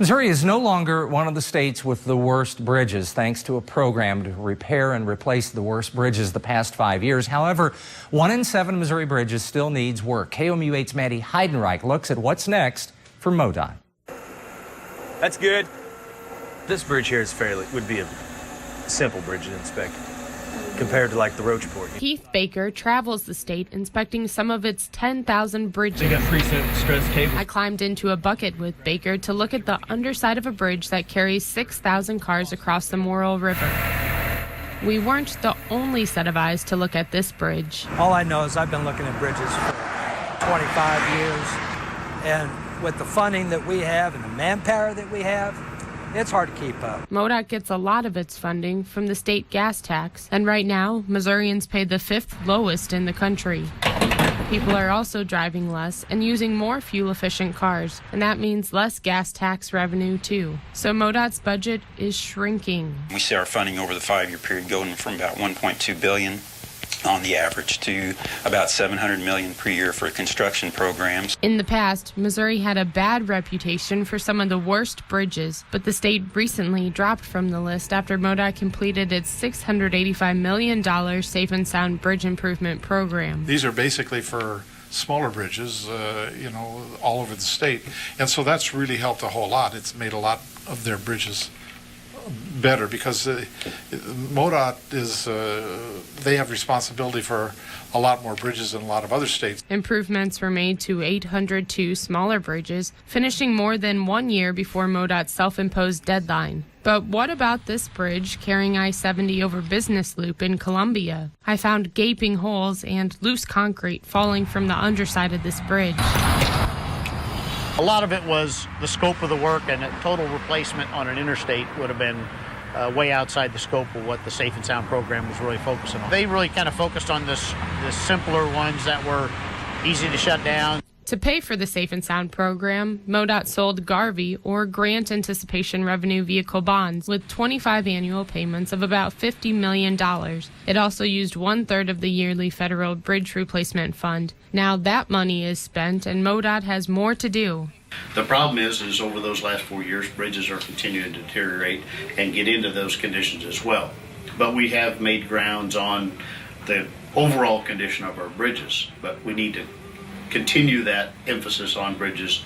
Missouri is no longer one of the states with the worst bridges, thanks to a program to repair and replace the worst bridges the past 5 years. However, 1 in 7 Missouri bridges still needs work. KOMU8's Maddie Heidenreich looks at what's next for MoDOT. That's good. This bridge here would be a simple bridge to inspect compared to like the Roachport. Keith Baker travels the state inspecting some of its 10,000 bridges. They got preset stress cable. I climbed into a bucket with Baker to look at the underside of a bridge that carries 6,000 cars across the Morrill River. We weren't the only set of eyes to look at this bridge. All I know is I've been looking at bridges for 25 years, and with the funding that we have and the manpower that we have, it's hard to keep up. MoDOT gets a lot of its funding from the state gas tax, and right now, Missourians pay the 5th lowest in the country. People are also driving less and using more fuel-efficient cars, and that means less gas tax revenue, too. So MoDOT's budget is shrinking. We see our funding over the 5-year period going from about $1.2 billion on the average to about $700 million per year for construction programs. In the past, Missouri had a bad reputation for some of the worst bridges, but the state recently dropped from the list after MoDOT completed its $685 million Safe and Sound Bridge Improvement Program. These are basically for smaller bridges, all over the state. And so that's really helped a whole lot. It's made a lot of their bridges better because MoDOT they have responsibility for a lot more bridges than a lot of other states. Improvements were made to 802 smaller bridges, finishing more than 1 year before MoDOT's self-imposed deadline. But what about this bridge carrying I-70 over Business Loop in Columbia? I found gaping holes and loose concrete falling from the underside of this bridge. A lot of it was the scope of the work, and a total replacement on an interstate would have been way outside the scope of what the Safe and Sound program was really focusing on. They really kind of focused on the simpler ones that were easy to shut down. To pay for the Safe and Sound program, MoDOT sold GARVI, or Grant Anticipation Revenue Vehicle bonds, with 25 annual payments of about $50 million. It also used 1/3 of the yearly federal bridge replacement fund. Now that money is spent, and MoDOT has more to do. The problem is over those last 4 years, bridges are continuing to deteriorate and get into those conditions as well. But we have made grounds on the overall condition of our bridges, but we need to continue that emphasis on bridges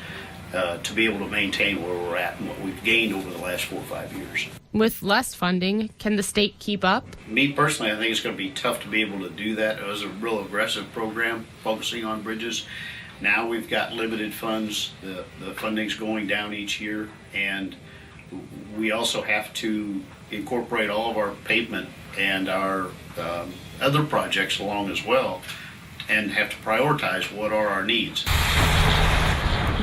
to be able to maintain where we're at and what we've gained over the last 4 or 5 years. With less funding, can the state keep up? Me personally, I think it's going to be tough to be able to do that. It was a real aggressive program focusing on bridges. Now we've got limited funds. The funding's going down each year, and we also have to incorporate all of our pavement and our other projects along as well, and have to prioritize what are our needs.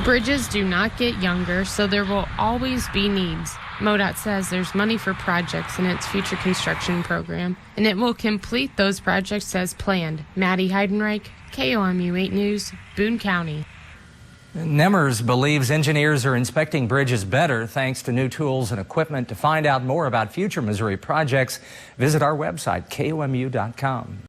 Bridges do not get younger, so there will always be needs. MoDOT says there's money for projects in its future construction program, and it will complete those projects as planned. Maddie Heidenreich, KOMU8 News, Boone County. Nemmers believes engineers are inspecting bridges better thanks to new tools and equipment. To find out more about future Missouri projects, visit our website, KOMU.com.